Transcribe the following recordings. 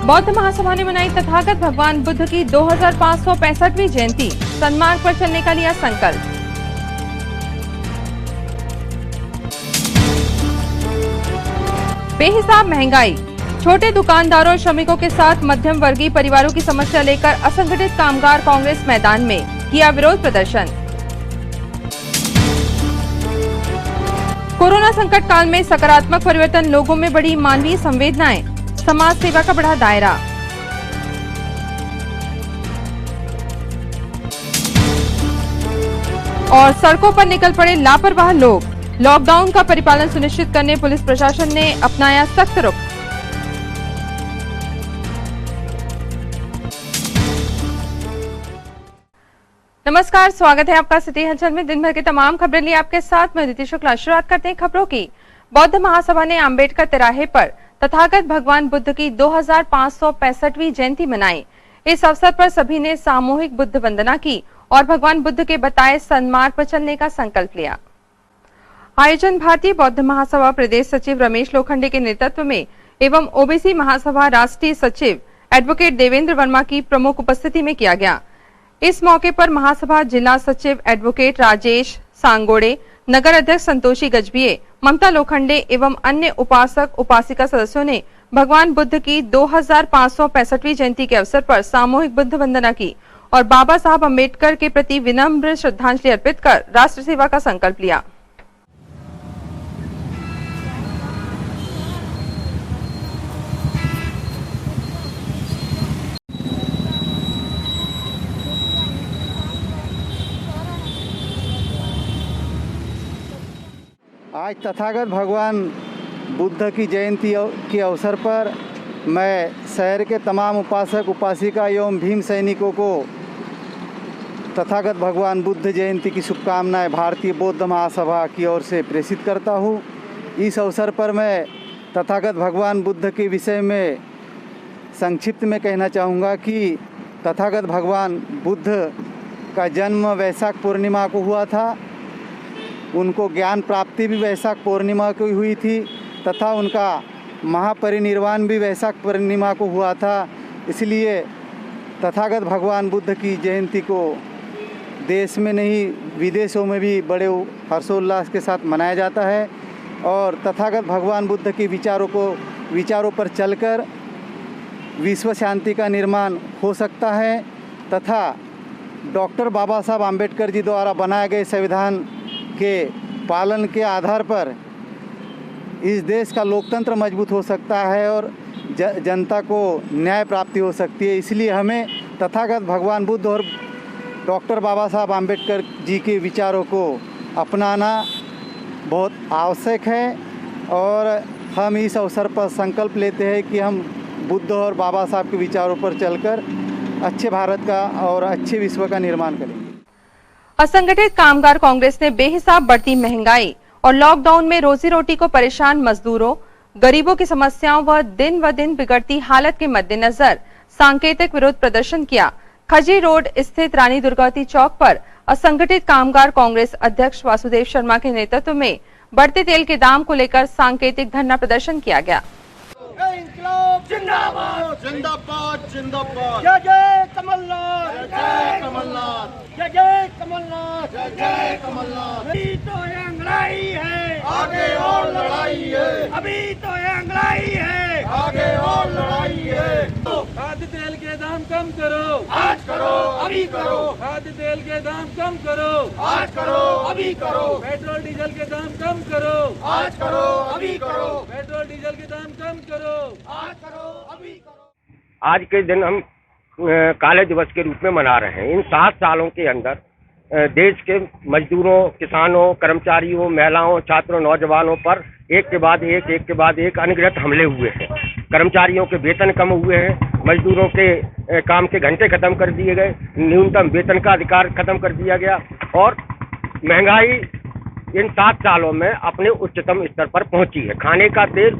बौद्ध महासभा ने मनाई तथागत भगवान बुद्ध की 2565वीं जयंती। सन्मार्ग पर चलने का लिया संकल्प। बेहिसाब महंगाई, छोटे दुकानदारों और श्रमिकों के साथ मध्यम वर्गीय परिवारों की समस्या लेकर असंगठित कामगार कांग्रेस मैदान में किया विरोध प्रदर्शन। कोरोना संकट काल में सकारात्मक परिवर्तन, लोगों में बढ़ी मानवीय संवेदनाएं, समाज सेवा का बढ़ा दायरा। और सड़कों पर निकल पड़े लापरवाह लोग, लॉकडाउन का परिपालन सुनिश्चित करने पुलिस प्रशासन ने अपनाया सख्त रुख। नमस्कार, स्वागत है आपका सिटी हलचल में। दिन भर की तमाम खबरें लिए आपके साथ मैं अदिति शुक्ला। शुरुआत करते हैं खबरों की। बौद्ध महासभा ने अम्बेडकर तिराहे पर तथागत भगवान बुद्ध की 2565वीं जयंती मनाई। इस अवसर पर सभी ने सामूहिक बुद्ध वंदना की और भगवान बुद्ध के बताए सन्मार्ग पर चलने का संकल्प लिया। आयोजन भारतीय बौद्ध महासभा प्रदेश सचिव रमेश लोखंडे के नेतृत्व में एवं ओबीसी महासभा राष्ट्रीय सचिव एडवोकेट देवेंद्र वर्मा की प्रमुख उपस्थिति में किया गया। इस मौके पर महासभा जिला सचिव एडवोकेट राजेश सांगोड़े, नगर अध्यक्ष संतोषी गजभिये, ममता लोखंडे एवं अन्य उपासक उपासिका सदस्यों ने भगवान बुद्ध की 2565वीं जयंती के अवसर पर सामूहिक बुद्ध वंदना की और बाबा साहब अम्बेडकर के प्रति विनम्र श्रद्धांजलि अर्पित कर राष्ट्र सेवा का संकल्प लिया। आज तथागत भगवान बुद्ध की जयंती के अवसर पर मैं शहर के तमाम उपासक उपासिका एवं भीम सैनिकों को तथागत भगवान बुद्ध जयंती की शुभकामनाएं भारतीय बौद्ध महासभा की ओर से प्रेषित करता हूं। इस अवसर पर मैं तथागत भगवान बुद्ध के विषय में संक्षिप्त में कहना चाहूँगा कि तथागत भगवान बुद्ध का जन्म वैशाख पूर्णिमा को हुआ था। उनको ज्ञान प्राप्ति भी वैशाख पूर्णिमा को हुई थी तथा उनका महापरिनिर्वाण भी वैशाख पूर्णिमा को हुआ था। इसलिए तथागत भगवान बुद्ध की जयंती को देश में नहीं विदेशों में भी बड़े हर्षोल्लास के साथ मनाया जाता है और तथागत भगवान बुद्ध के विचारों पर चलकर विश्व शांति का निर्माण हो सकता है तथा डॉक्टर बाबा साहब आम्बेडकर जी द्वारा बनाए गए संविधान के पालन के आधार पर इस देश का लोकतंत्र मजबूत हो सकता है और जनता को न्याय प्राप्ति हो सकती है। इसलिए हमें तथागत भगवान बुद्ध और डॉक्टर बाबा साहब आम्बेडकर जी के विचारों को अपनाना बहुत आवश्यक है और हम इस अवसर पर संकल्प लेते हैं कि हम बुद्ध और बाबा साहब के विचारों पर चलकर अच्छे भारत का और अच्छे विश्व का निर्माण करेंगे। असंगठित कामगार कांग्रेस ने बेहिसाब बढ़ती महंगाई और लॉकडाउन में रोजी रोटी को परेशान मजदूरों, गरीबों की समस्याओं व दिन बिगड़ती हालत के मद्देनजर सांकेतिक विरोध प्रदर्शन किया। खजी रोड स्थित रानी दुर्गावती चौक पर असंगठित कामगार कांग्रेस अध्यक्ष वासुदेव शर्मा के नेतृत्व में बढ़ते तेल के दाम को लेकर सांकेतिक धरना प्रदर्शन किया गया। जिंदाबाद जिंदाबाद जिंदाबाद, जय जय कमलनाथ, जय जय कमलनाथ, जय जय कमलनाथ, जय जय कमलनाथ। अभी तो ये अंगड़ाई है, आगे और लड़ाई है। अभी तो ये अंगड़ाई है, आगे और लड़ाई है। खाद्य तेल के दाम कम करो, आज करो, अभी करो। खाद्य तेल के दाम कम करो, आज करो, अभी करो। पेट्रोल डीजल के दाम कम करो, आज करो, अभी करो। पेट्रोल डीजल के दाम कम करो, आज करो, अभी करो। आज के दिन हम काले दिवस के रूप में मना रहे हैं। इन 7 सालों के अंदर देश के मजदूरों, किसानों, कर्मचारियों, महिलाओं, छात्रों, नौजवानों पर एक के बाद एक अनगिनत हमले हुए हैं। कर्मचारियों के वेतन कम हुए हैं, मजदूरों के काम के घंटे खत्म कर दिए गए, न्यूनतम वेतन का अधिकार खत्म कर दिया गया और महंगाई इन 7 सालों में अपने उच्चतम स्तर पर पहुंची है। खाने का तेल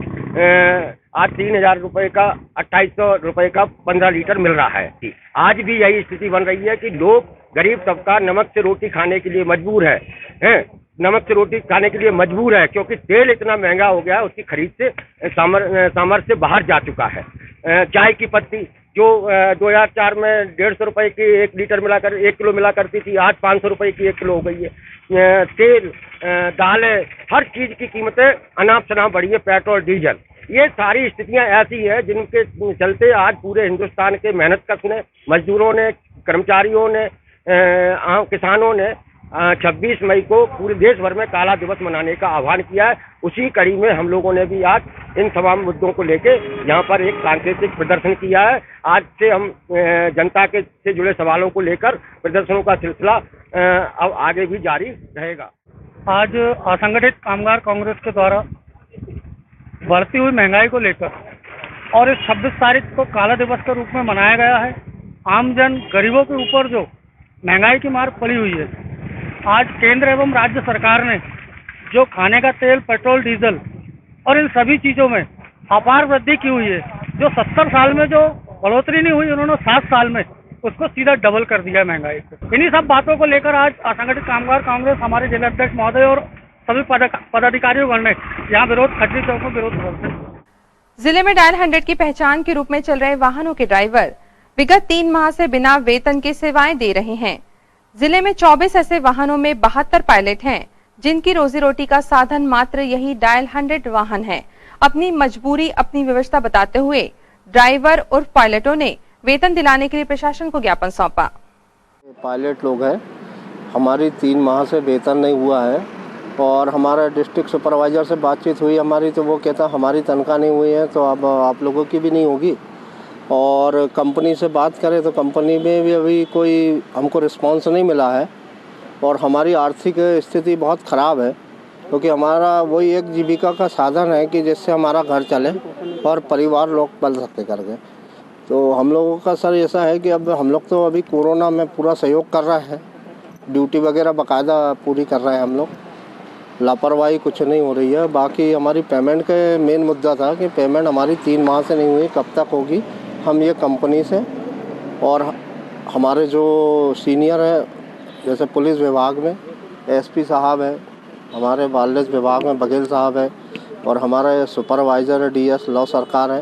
आज 3000 रुपये का 2800 रुपये का 15 लीटर मिल रहा है। आज भी यही स्थिति बन रही है कि लोग, गरीब तबका नमक से रोटी खाने के लिए मजबूर है, नमक से रोटी खाने के लिए मजबूर है क्योंकि तेल इतना महंगा हो गया है, उसकी खरीद से सामर्थ्य से बाहर जा चुका है। चाय की पत्ती जो 2004 में 150 रुपए की 1 लीटर मिलाकर 1 किलो मिला करती थी, आज 500 रुपए की 1 किलो हो गई है। तेल, दालें, हर चीज की कीमतें अनाप शनाप बढ़ी है, पेट्रोल डीजल। ये सारी स्थितियां ऐसी है जिनके चलते आज पूरे हिंदुस्तान के मेहनतकश ने, मजदूरों ने, कर्मचारियों ने, आम किसानों ने 26 मई को पूरे देश भर में काला दिवस मनाने का आह्वान किया है। उसी कड़ी में हम लोगों ने भी आज इन तमाम मुद्दों को लेके यहाँ पर एक सांकेतिक प्रदर्शन किया है। आज से हम जनता के से जुड़े सवालों को लेकर प्रदर्शनों का सिलसिला अब आगे भी जारी रहेगा। आज असंगठित कामगार कांग्रेस के द्वारा बढ़ती हुई महंगाई को लेकर और इस 26 तारीख को काला दिवस के रूप में मनाया गया है। आमजन गरीबों के ऊपर जो महंगाई की मार पड़ी हुई है, आज केंद्र एवं राज्य सरकार ने जो खाने का तेल, पेट्रोल, डीजल और इन सभी चीज़ों में अपार वृद्धि की हुई है। जो 70 साल में जो बढ़ोतरी नहीं हुई, उन्होंने 7 साल में उसको सीधा डबल कर दिया महंगाई को। इन्हीं सब बातों को लेकर आज असंगठित कामगार कांग्रेस हमारे जिला अध्यक्ष महोदय और सभी पदाधिकारियों ने यहाँ विरोध खटरी चौक में विरोध प्रदर्शन। जिले में डायल 100 की पहचान के रूप में चल रहे वाहनों के ड्राइवर विगत 3 माह से बिना वेतन के सेवाएं दे रहे हैं। जिले में 24 ऐसे वाहनों में 72 पायलट हैं, जिनकी रोजी रोटी का साधन मात्र यही डायल 100 वाहन है। अपनी मजबूरी अपनी व्यवस्था बताते हुए ड्राइवर और पायलटों ने वेतन दिलाने के लिए प्रशासन को ज्ञापन सौंपा। पायलट लोग हैं, हमारी 3 माह से वेतन नहीं हुआ है और हमारा डिस्ट्रिक्ट सुपरवाइजर से बातचीत हुई हमारी, तो वो कहता हमारी तनख्वाह नहीं हुई है तो अब आप लोगों की भी नहीं होगी। और कंपनी से बात करें तो कंपनी में भी अभी कोई हमको रिस्पांस नहीं मिला है और हमारी आर्थिक स्थिति बहुत ख़राब है, क्योंकि हमारा वही एक जीविका का साधन है कि जिससे हमारा घर चले और परिवार लोग पल सकते करके। तो हम लोगों का सर ऐसा है कि अब हम लोग तो अभी कोरोना में पूरा सहयोग कर रहे हैं, ड्यूटी वगैरह बाकायदा पूरी कर रहे हैं हम लोग, लापरवाही कुछ नहीं हो रही है। बाकी हमारी पेमेंट के मेन मुद्दा था कि पेमेंट हमारी 3 माह से नहीं हुई, कब तक होगी हम ये कंपनी से और हमारे जो सीनियर है जैसे पुलिस विभाग में एसपी साहब है, हमारे वायरलेस विभाग में बघेल साहब है और हमारे सुपरवाइज़र डीएस लॉ सरकार है।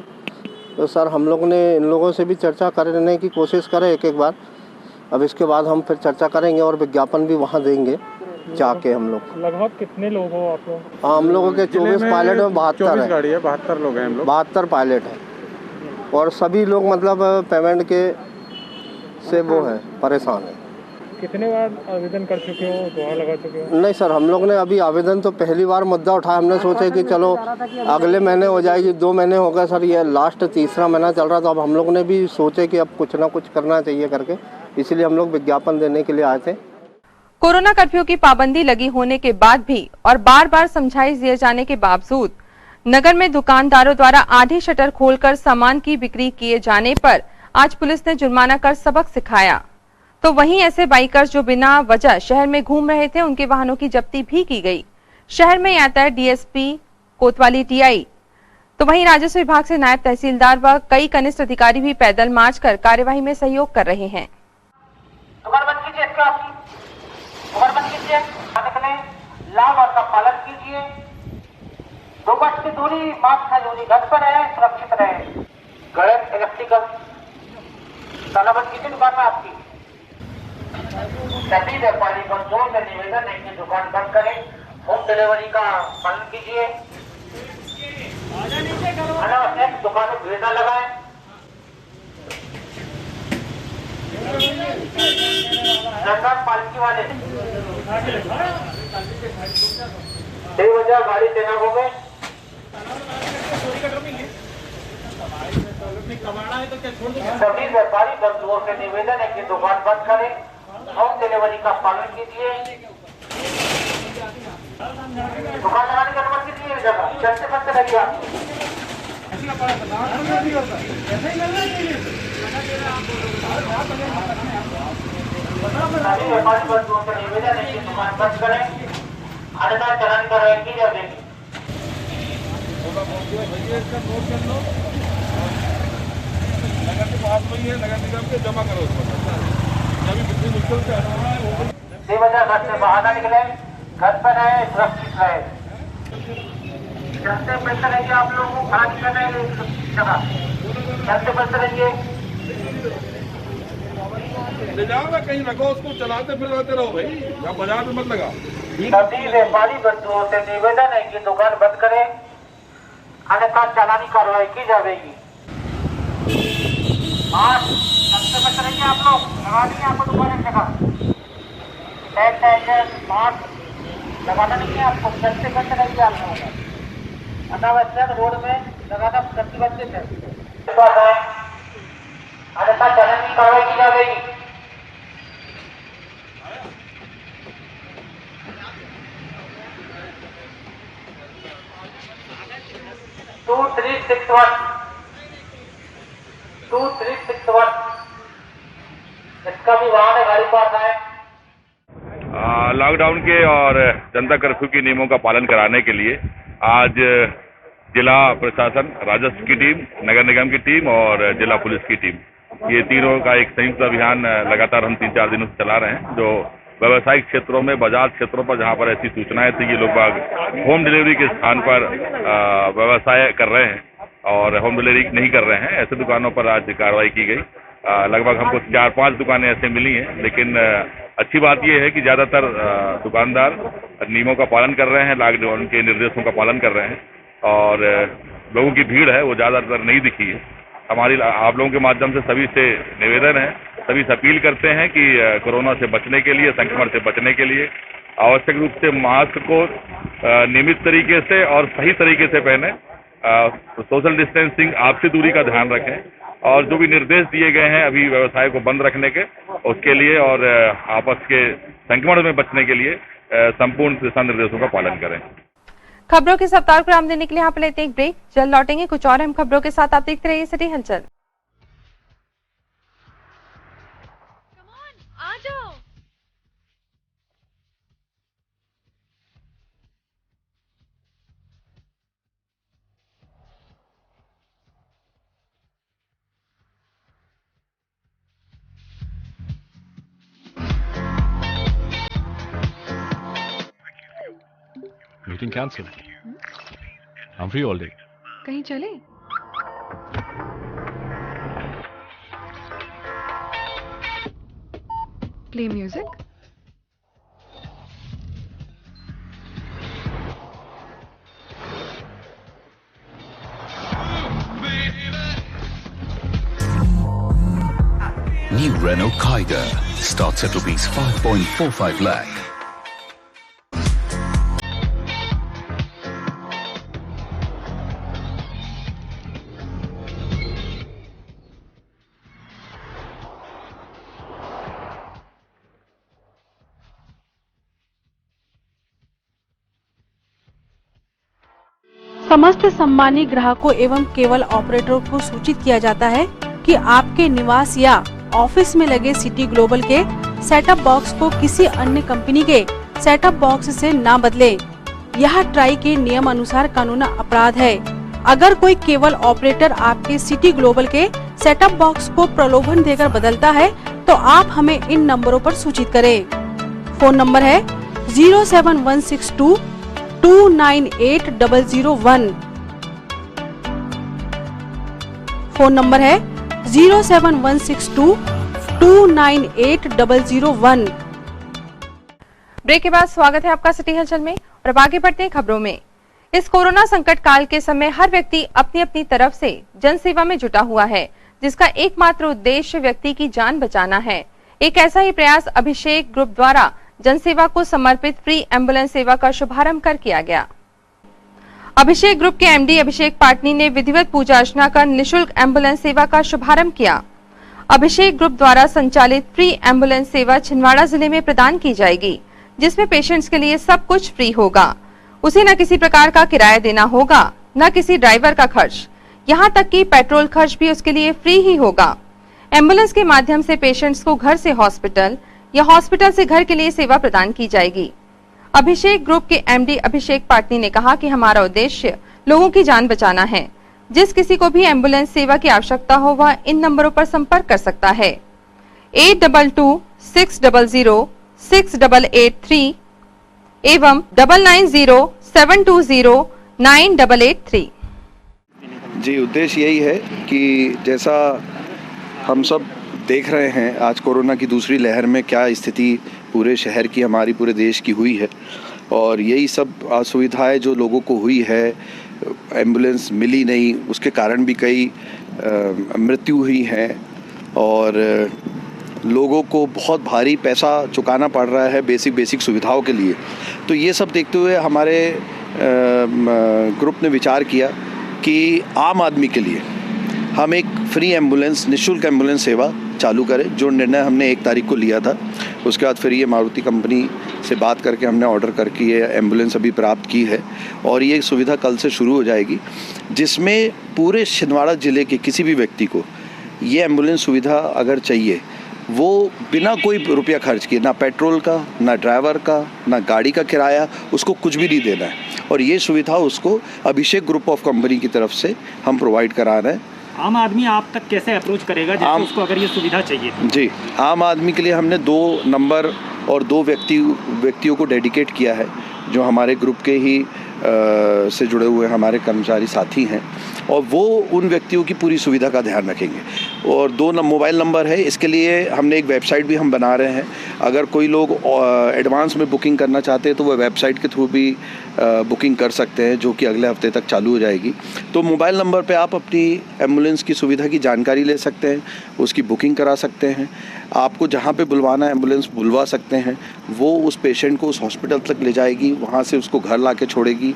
तो सर हम लोग ने इन लोगों से भी चर्चा करने की कोशिश करें एक बार। अब इसके बाद हम फिर चर्चा करेंगे और विज्ञापन भी वहाँ देंगे जाके। हम लोग लगभग कितने लोग हो आप लोग? हाँ, हम लोगों के 24 पायलट में 72 है, गाड़ी है, 72 लोग हैं हम लोग, 72 पायलट हैं और सभी लोग मतलब पेमेंट के से वो है परेशान है। कितने बार आवेदन कर चुके हो, दोहा लगा चुके हो? नहीं सर, हम लोग ने अभी आवेदन तो पहली बार मुद्दा उठाया। हमने सोचा कि चलो अगले महीने हो जाएगी, 2 महीने हो गए सर, ये लास्ट तीसरा महीना चल रहा था। अब हम लोग ने भी सोचे कि अब कुछ ना कुछ करना चाहिए करके, इसलिए हम लोग विज्ञापन देने के लिए आए थे। कोरोना कर्फ्यू की पाबंदी लगी होने के बाद भी और बार बार समझाइश दिए जाने के बावजूद नगर में दुकानदारों द्वारा आधी शटर खोलकर सामान की बिक्री किए जाने पर आज पुलिस ने जुर्माना कर सबक सिखाया। तो वहीं ऐसे बाइकर्स जो बिना वजह शहर में घूम रहे थे, उनके वाहनों की जब्ती भी की गई। शहर में यातायात डीएसपी, कोतवाली टीआई, तो वहीं राजस्व विभाग से नायब तहसीलदार व कई कनिष्ठ अधिकारी भी पैदल मार्च कर कार्यवाही में सहयोग कर रहे हैं। लाभ का पालन कीजिए, 2 गज की दूरी, मास्क है दूरी, घर पर रहे, सुरक्षित रहे। गलत इलेक्ट्रिकल तालाबंद की दुकान में आपकी सभी व्यापारी को जोर से निवेदन है कि दुकान बंद करें, होम डिलीवरी का पालन कीजिए, अनावश्यक दुकानों में भीड़ न लगाएं। नगर पालिका वाले बेवजह गाड़ी देना हो गए। सभी व्यापारी बंधुओं से निवेदन है कि दुकान बंद करें, होम डिलीवरी का पालन कीजिए, दुकान लगाने की अनुमति दी है, जगह चलते बंद लगी आप। सभी व्यापारी बंधुओं से निवेदन है कि दुकान बंद करें, अन्यथा चलन कार्रवाई की जाएगी। जमा करो, बेवजह घर से बाहर न निकले, घर पर रहे, सुरक्षित रहे। चलते पैसे रहेंगे आप लोगों को खड़ा नहीं करना है जगह। घर से बचते रहिए। ले जाओ ना कहीं रखो, उसको चलाते फिर रहते रहो भाई, या बाजार में मत लगा। सभी व्यापारी बंधुओं से निवेदन है कि दुकान बंद करें, अन्यथा चालानी कार्रवाई की जाएगी। मास्क घर से बचते रहिए, आप लोग लगा लीजिए, आपको दुकान एक जगह सैनिटाइजर मास्क लगाना नहीं है आपको, घर से बचते रहिए आप लोग। अनावश्यक रोड में लगाना प्रतिबंधित है, अन्यथा चालानी कार्रवाई की जाएगी। 2361 इसका भी वाहन है, गाड़ी पास है। लॉकडाउन के और जनता कर्फ्यू के नियमों का पालन कराने के लिए आज जिला प्रशासन, राजस्व की टीम, नगर निगम की टीम और जिला पुलिस की टीम, ये तीनों का एक संयुक्त अभियान लगातार हम 3-4 दिनों से चला रहे हैं, जो व्यावसायिक क्षेत्रों में, बाजार क्षेत्रों पर जहां पर ऐसी सूचनाएं थी, ये लोग बाग होम डिलीवरी के स्थान पर व्यवसाय कर रहे हैं और होम डिलीवरी नहीं कर रहे हैं, ऐसे दुकानों पर आज कार्रवाई की गई। लगभग हमको 4-5 दुकानें ऐसे मिली हैं, लेकिन अच्छी बात यह है कि ज़्यादातर दुकानदार नियमों का पालन कर रहे हैं, लॉकडाउन के निर्देशों का पालन कर रहे हैं और लोगों की भीड़ है वो ज़्यादातर नहीं दिखी है। हमारी आप लोगों के माध्यम से सभी से निवेदन है, सभी से अपील करते हैं कि कोरोना से बचने के लिए, संक्रमण से बचने के लिए आवश्यक रूप से मास्क को नियमित तरीके से और सही तरीके से पहने, सोशल डिस्टेंसिंग, आपसी दूरी का ध्यान रखें और जो भी निर्देश दिए गए हैं अभी व्यवसाय को बंद रखने के, उसके लिए और आपस के संक्रमण में बचने के लिए संपूर्ण दिशा निर्देशों का पालन करें। खबरों के सप्ताह को आराम देने के लिए यहाँ पर लेते हैं एक ब्रेक, जल्द लौटेंगे कुछ और अहम खबरों के साथ। आप देखते रहिए सिटी हलचल। Meeting cancel. I'm free all day. कहीं चले? Play music. New Renault Kiger starts at rupees 5.45 lakh. समस्त सम्मानित ग्राहकों एवं केवल ऑपरेटरों को सूचित किया जाता है कि आपके निवास या ऑफिस में लगे सिटी ग्लोबल के सेटअप बॉक्स को किसी अन्य कंपनी के सेटअप बॉक्स से ना बदलें। यह ट्राई के नियम अनुसार कानूनी अपराध है। अगर कोई केवल ऑपरेटर आपके सिटी ग्लोबल के सेटअप बॉक्स को प्रलोभन देकर बदलता है तो आप हमें इन नंबरों पर सूचित करें। फोन नंबर है 07162 298001। फोन नंबर है 07162 298001। ब्रेक के बाद स्वागत है आपका सिटी हलचल में और अब आगे बढ़ते हैं खबरों में। इस कोरोना संकट काल के समय हर व्यक्ति अपनी अपनी तरफ से जन सेवा में जुटा हुआ है, जिसका एकमात्र उद्देश्य व्यक्ति की जान बचाना है। एक ऐसा ही प्रयास अभिषेक ग्रुप द्वारा जनसेवा को समर्पित फ्री एम्बुलेंस सेवा का शुभारंभ कर किया गया। अभिषेक ग्रुप के एमडी अभिषेक पाटनी ने विधिवत पूजा अर्चना कर निशुल्क एम्बुलेंस सेवा का शुभारंभ किया। अभिषेक ग्रुप द्वारा संचालित फ्री एम्बुलेंस सेवा छिंदवाड़ा जिले में प्रदान की जाएगी, जिसमें पेशेंट्स के लिए सब कुछ फ्री होगा। उसे न किसी प्रकार का किराया देना होगा, न किसी ड्राइवर का खर्च, यहाँ तक कि पेट्रोल खर्च भी उसके लिए फ्री ही होगा। एम्बुलेंस के माध्यम से पेशेंट्स को घर से हॉस्पिटल या हॉस्पिटल से घर के लिए सेवा प्रदान की जाएगी। अभिषेक ग्रुप के एमडी अभिषेक पाटनी ने कहा कि हमारा उद्देश्य लोगों की जान बचाना है। जिस किसी को भी एम्बुलेंस सेवा की आवश्यकता हो वह इन नंबरों पर संपर्क कर सकता है 8226006883 एवं 9907209883। जी, उद्देश्य यही है कि जैसा हम सब देख रहे हैं आज कोरोना की दूसरी लहर में क्या स्थिति पूरे शहर की, हमारी पूरे देश की हुई है, और यही सब असुविधाएं जो लोगों को हुई है, एम्बुलेंस मिली नहीं, उसके कारण भी कई मृत्यु हुई है और लोगों को बहुत भारी पैसा चुकाना पड़ रहा है बेसिक सुविधाओं के लिए। तो ये सब देखते हुए हमारे ग्रुप ने विचार किया कि आम आदमी के लिए हम एक फ्री एम्बुलेंस, निःशुल्क एम्बुलेंस सेवा चालू करें, जो निर्णय हमने 1 तारीख को लिया था। उसके बाद फिर ये मारुति कंपनी से बात करके हमने ऑर्डर करके ये एम्बुलेंस अभी प्राप्त की है और ये सुविधा कल से शुरू हो जाएगी, जिसमें पूरे छिंदवाड़ा ज़िले के किसी भी व्यक्ति को ये एम्बुलेंस सुविधा अगर चाहिए, वो बिना कोई रुपया खर्च किए, ना पेट्रोल का, ना ड्राइवर का, ना गाड़ी का किराया, उसको कुछ भी नहीं देना है। और ये सुविधा उसको अभिषेक ग्रुप ऑफ कंपनी की तरफ से हम प्रोवाइड करा रहे हैं। आम आदमी आप तक कैसे अप्रोच करेगा जैसे उसको अगर ये सुविधा चाहिए? जी, आम आदमी के लिए हमने 2 नंबर और 2 व्यक्तियों को डेडिकेट किया है, जो हमारे ग्रुप के ही से जुड़े हुए हमारे कर्मचारी साथी हैं, और वो उन व्यक्तियों की पूरी सुविधा का ध्यान रखेंगे। और 2 मोबाइल नंबर है, इसके लिए हमने एक वेबसाइट भी हम बना रहे हैं। अगर कोई लोग एडवांस में बुकिंग करना चाहते हैं तो वो वेबसाइट के थ्रू भी बुकिंग कर सकते हैं, जो कि अगले हफ्ते तक चालू हो जाएगी। तो मोबाइल नंबर पे आप अपनी एम्बुलेंस की सुविधा की जानकारी ले सकते हैं, उसकी बुकिंग करा सकते हैं। आपको जहाँ पे बुलवाना है एम्बुलेंस बुलवा सकते हैं, वो उस पेशेंट को उस हॉस्पिटल तक ले जाएगी, वहाँ से उसको घर ला के छोड़ेगी,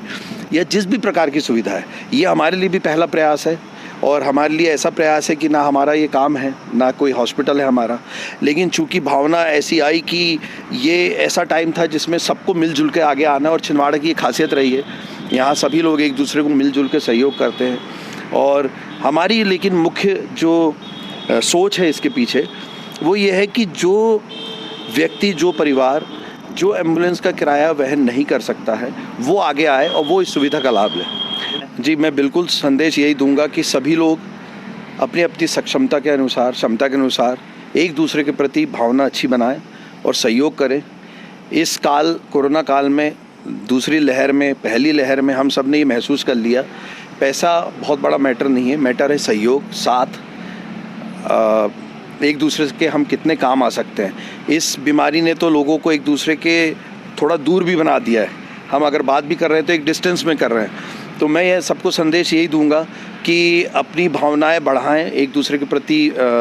या जिस भी प्रकार की सुविधा है। ये हमारे लिए भी पहला प्रयास है, और हमारे लिए ऐसा प्रयास है कि ना हमारा ये काम है, ना कोई हॉस्पिटल है हमारा, लेकिन चूंकि भावना ऐसी आई कि ये ऐसा टाइम था जिसमें सबको मिलजुल के आगे आना, और छिंदवाड़ा की एक खासियत रही है, यहाँ सभी लोग एक दूसरे को मिलजुल के सहयोग करते हैं। और हमारी लेकिन मुख्य जो सोच है इसके पीछे वो ये है कि जो व्यक्ति, जो परिवार जो एम्बुलेंस का किराया वहन नहीं कर सकता है, वो आगे आए और वो इस सुविधा का लाभ लें। जी, मैं बिल्कुल संदेश यही दूंगा कि सभी लोग अपनी अपनी सक्षमता के अनुसार, क्षमता के अनुसार एक दूसरे के प्रति भावना अच्छी बनाएं और सहयोग करें। इस कोरोना काल में, दूसरी लहर में, पहली लहर में हम सब ने ये महसूस कर लिया, पैसा बहुत बड़ा मैटर नहीं है, मैटर है सहयोग, साथ, एक दूसरे के हम कितने काम आ सकते हैं। इस बीमारी ने तो लोगों को एक दूसरे के थोड़ा दूर भी बना दिया है। हम अगर बात भी कर रहे हैं तो एक डिस्टेंस में कर रहे हैं। तो मैं ये सबको संदेश यही दूंगा कि अपनी भावनाएं बढ़ाएं, एक दूसरे के प्रति,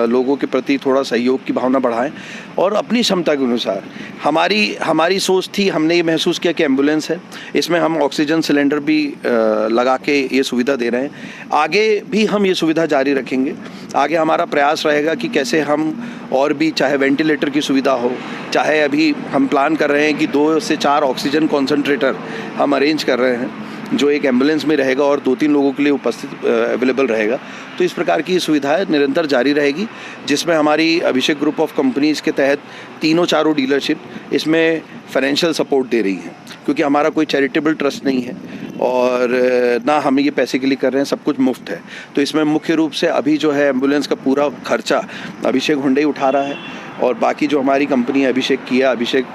लोगों के प्रति थोड़ा सहयोग की भावना बढ़ाएं, और अपनी क्षमता के अनुसार। हमारी सोच थी, हमने ये महसूस किया कि एम्बुलेंस है, इसमें हम ऑक्सीजन सिलेंडर भी लगा के ये सुविधा दे रहे हैं। आगे भी हम ये सुविधा जारी रखेंगे। आगे हमारा प्रयास रहेगा कि कैसे हम और भी, चाहे वेंटिलेटर की सुविधा हो, चाहे अभी हम प्लान कर रहे हैं कि 2 से 4 ऑक्सीजन कॉन्सेंट्रेटर हम अरेंज कर रहे हैं, जो एक एम्बुलेंस में रहेगा और 2-3 लोगों के लिए उपस्थित अवेलेबल रहेगा। तो इस प्रकार की सुविधाएं निरंतर जारी रहेगी, जिसमें हमारी अभिषेक ग्रुप ऑफ कंपनीज के तहत 3 डीलरशिप इसमें फाइनेंशियल सपोर्ट दे रही हैं, क्योंकि हमारा कोई चैरिटेबल ट्रस्ट नहीं है और ना हम ये पैसे के लिए कर रहे हैं, सब कुछ मुफ्त है। तो इसमें मुख्य रूप से अभी जो है एम्बुलेंस का पूरा खर्चा अभिषेक हुंडई उठा रहा है, और बाकी जो हमारी कंपनी है अभिषेक किया, अभिषेक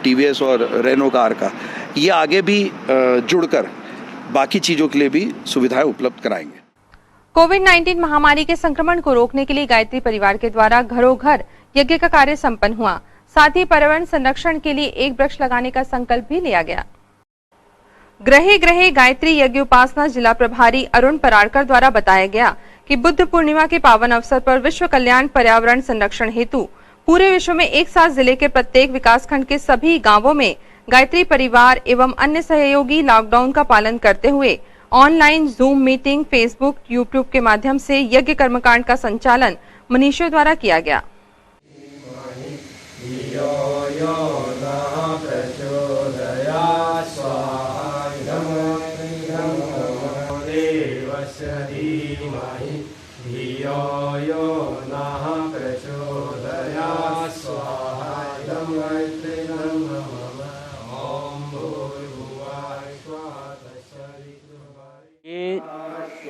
TVS और रेनो कार का, ये आगे भी जुड़कर बाकी चीज़ों के लिए भी सुविधाएं उपलब्ध कराएंगे। कोविड-19 महामारी के संक्रमण को रोकने के लिए गायत्री परिवार के द्वारा घरों घर यज्ञ का कार्य संपन्न हुआ। साथ ही पर्यावरण संरक्षण के लिए एक वृक्ष लगाने का संकल्प भी लिया गया। ग्रहे ग्रहे गायत्री यज्ञ उपासना जिला प्रभारी अरुण पराड़कर द्वारा बताया गया कि बुद्ध पूर्णिमा के पावन अवसर पर विश्व कल्याण पर्यावरण संरक्षण हेतु पूरे विश्व में एक साथ जिले के प्रत्येक विकासखंड के सभी गांवों में गायत्री परिवार एवं अन्य सहयोगी लॉकडाउन का पालन करते हुए online zoom meeting, Facebook, YouTube के माध्यम से यज्ञ कर्मकांड का संचालन मनीषियों द्वारा किया गया।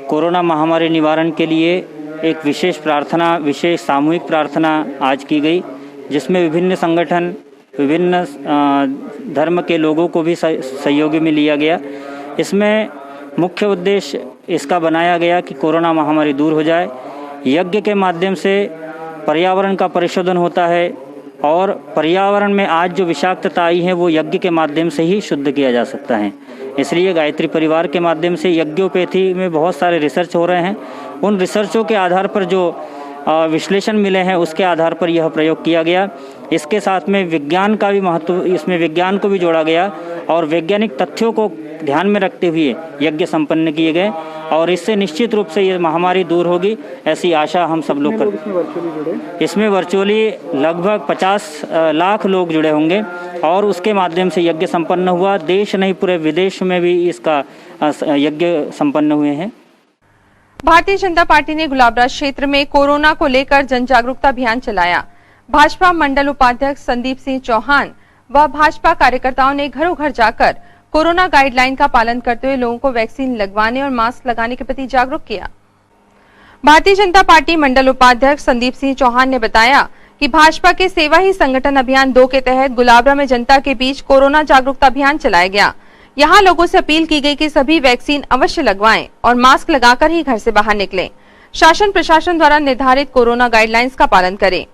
कोरोना महामारी निवारण के लिए एक विशेष प्रार्थना, विशेष सामूहिक प्रार्थना आज की गई, जिसमें विभिन्न संगठन, विभिन्न धर्म के लोगों को भी सहयोगी में लिया गया। इसमें मुख्य उद्देश्य इसका बनाया गया कि कोरोना महामारी दूर हो जाए। यज्ञ के माध्यम से पर्यावरण का परिशोधन होता है और पर्यावरण में आज जो विषाक्तता आई है वो यज्ञ के माध्यम से ही शुद्ध किया जा सकता है। इसलिए गायत्री परिवार के माध्यम से यज्ञोपैथी में बहुत सारे रिसर्च हो रहे हैं। उन रिसर्चों के आधार पर जो विश्लेषण मिले हैं उसके आधार पर यह प्रयोग किया गया। इसके साथ में विज्ञान का भी महत्व, इसमें विज्ञान को भी जोड़ा गया और वैज्ञानिक तथ्यों को ध्यान में रखते हुए यज्ञ संपन्न किए गए और इससे निश्चित रूप से ये महामारी दूर होगी, ऐसी आशा हम सब लोग करते। इसमें वर्चुअली लगभग 50 लाख लोग जुड़े होंगे और उसके माध्यम से यज्ञ संपन्न हुआ। देश नहीं पूरे विदेश में भी इसका यज्ञ संपन्न हुए हैं। भारतीय जनता पार्टी ने गुलाबराज क्षेत्र में कोरोना को लेकर जन जागरूकता अभियान चलाया। भाजपा मंडल उपाध्यक्ष संदीप सिंह चौहान व भाजपा कार्यकर्ताओं ने घरों घर जाकर कोरोना गाइडलाइन का पालन करते हुए लोगों को वैक्सीन लगवाने और मास्क लगाने के प्रति जागरूक किया। भारतीय जनता पार्टी मंडल उपाध्यक्ष संदीप सिंह चौहान ने बताया कि भाजपा के सेवा ही संगठन अभियान 2 के तहत गुलाबरा में जनता के बीच कोरोना जागरूकता अभियान चलाया गया। यहाँ लोगों से अपील की गई कि सभी वैक्सीन अवश्य लगवाएं और मास्क लगाकर ही घर से बाहर निकलें। शासन प्रशासन द्वारा निर्धारित कोरोना गाइडलाइंस का पालन करें।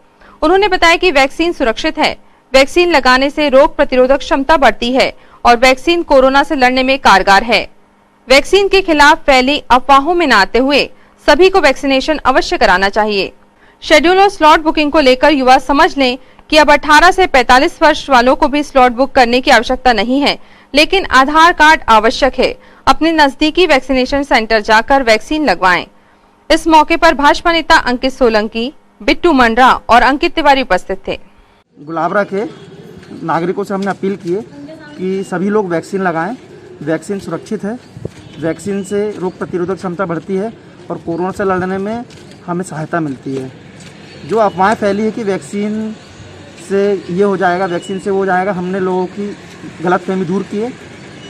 उन्होंने बताया कि वैक्सीन सुरक्षित है। वैक्सीन लगाने से रोग प्रतिरोधक क्षमता बढ़ती है और वैक्सीन कोरोना से लड़ने में कारगर है। वैक्सीन के खिलाफ फैली अफवाहों में न आते हुए सभी को वैक्सीनेशन अवश्य कराना चाहिए। शेड्यूल और स्लॉट बुकिंग को लेकर युवा समझ लें कि अब 18 से 45 वर्ष वालों को भी स्लॉट बुक करने की आवश्यकता नहीं है, लेकिन आधार कार्ड आवश्यक है। अपने नजदीकी वैक्सीनेशन सेंटर जाकर वैक्सीन लगवाएं। इस मौके पर भाजपा नेता अंकित सोलंकी, बिट्टू मंडरा और अंकित तिवारी उपस्थित थे। गुलाबरा के नागरिकों से हमने अपील की है कि सभी लोग वैक्सीन लगाएं। वैक्सीन सुरक्षित है। वैक्सीन से रोग प्रतिरोधक क्षमता बढ़ती है और कोरोना से लड़ने में हमें सहायता मिलती है। जो अफवाहें फैली है कि वैक्सीन से ये हो जाएगा, वैक्सीन से वो हो जाएगा, हमने लोगों की गलतफहमी दूर की है।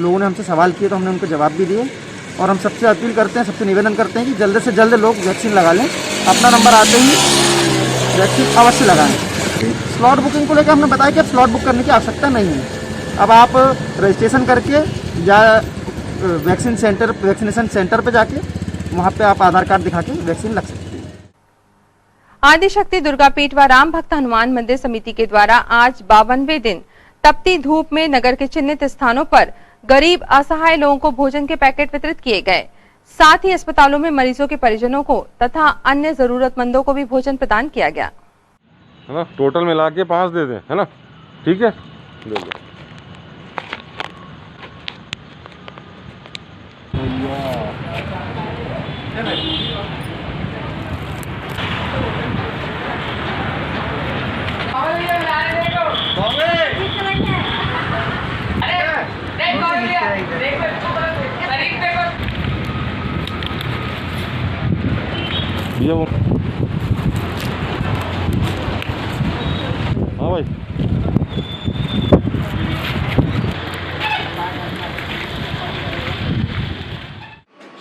लोगों ने हमसे सवाल किए तो हमने उनको जवाब भी दिए और हम सबसे अपील करते हैं, सबसे निवेदन करते हैं कि जल्द से जल्द लोग वैक्सीन लगा लें। अपना नंबर आते ही वैक्सीन अवश्य लगाएं। स्लॉट बुकिंग को लेकर हमने बताया कि अब स्लॉट बुक करने की आवश्यकता नहीं है। अब आप रजिस्ट्रेशन करके या वैक्सीनेशन सेंटर पे जाके वहाँ पे आप आधार कार्ड दिखा के वैक्सीन लग सकते हैं। आदिशक्ति दुर्गापीठ व राम भक्त हनुमान मंदिर समिति के द्वारा आज 52वें दिन तपती धूप में नगर के चिन्हित स्थानों पर गरीब असहाय लोगों को भोजन के पैकेट वितरित किए गए। साथ ही अस्पतालों में मरीजों के परिजनों को तथा अन्य जरूरतमंदों को भी भोजन प्रदान किया गया। है ना, टोटल मिला के 5 दे दें, है ना, ठीक है, ले लो। भैया वो हाँ भाई,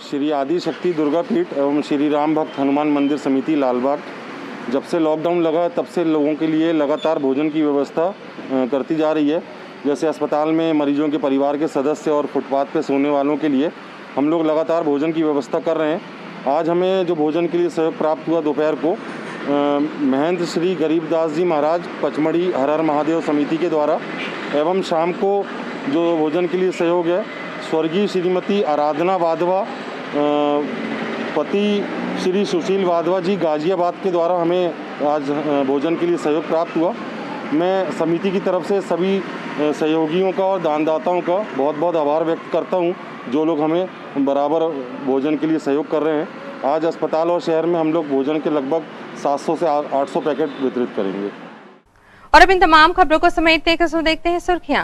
श्री आदिशक्ति दुर्गापीठ एवं श्री राम भक्त हनुमान मंदिर समिति लालबाग जब से लॉकडाउन लगा तब से लोगों के लिए लगातार भोजन की व्यवस्था करती जा रही है। जैसे अस्पताल में मरीजों के परिवार के सदस्य और फुटपाथ पे सोने वालों के लिए हम लोग लगातार भोजन की व्यवस्था कर रहे हैं। आज हमें जो भोजन के लिए सहयोग प्राप्त हुआ दोपहर को महंत श्री गरीबदास जी महाराज पचमढ़ी हर हर महादेव समिति के द्वारा एवं शाम को जो भोजन के लिए सहयोग है स्वर्गीय श्रीमती आराधना वाधवा पति श्री सुशील वाधवा जी गाजियाबाद के द्वारा हमें आज भोजन के लिए सहयोग प्राप्त हुआ। मैं समिति की तरफ से सभी सहयोगियों का और दानदाताओं का बहुत बहुत आभार व्यक्त करता हूं, जो लोग हमें बराबर भोजन के लिए सहयोग कर रहे हैं। आज अस्पताल और शहर में हम लोग भोजन के लगभग 700 से 800 पैकेट वितरित करेंगे। और अब इन तमाम खबरों को समेटते देखते हैं सुर्खियां।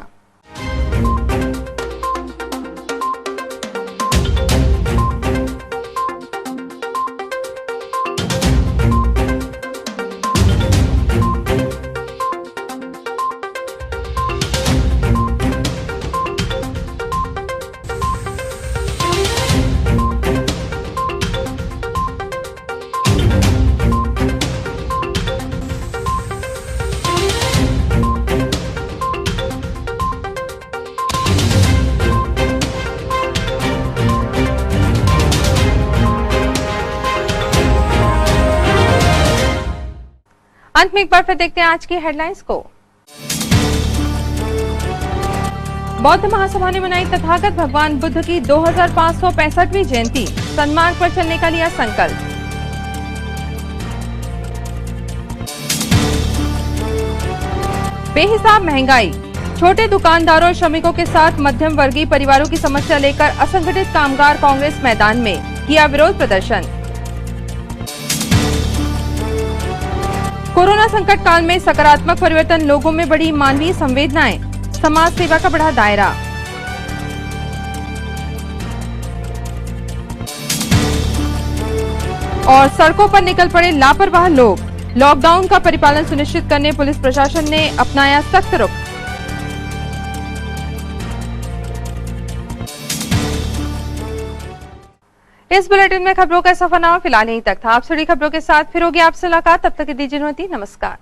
अंत में एक बार फिर देखते हैं आज की हेडलाइंस को। बौद्ध महासभा ने मनाई तथागत भगवान बुद्ध की 2565वीं जयंती, सन्मार्ग पर चलने का लिया संकल्प। बेहिसाब महंगाई, छोटे दुकानदारों और श्रमिकों के साथ मध्यम वर्गीय परिवारों की समस्या लेकर असंगठित कामगार कांग्रेस मैदान में, किया विरोध प्रदर्शन। कोरोना संकट काल में सकारात्मक परिवर्तन, लोगों में बढ़ी मानवीय संवेदनाएं, समाज सेवा का बढ़ा दायरा। और सड़कों पर निकल पड़े लापरवाह लोग, लॉकडाउन का परिपालन सुनिश्चित करने पुलिस प्रशासन ने अपनाया सख्त रुख। इस बुलेटिन में खबरों का सफरनामा फिलहाल यहीं तक था। आप सभी खबरों के साथ फिर होगी आपसे मुलाकात, तब तक दीजिए अनुमति। नमस्कार।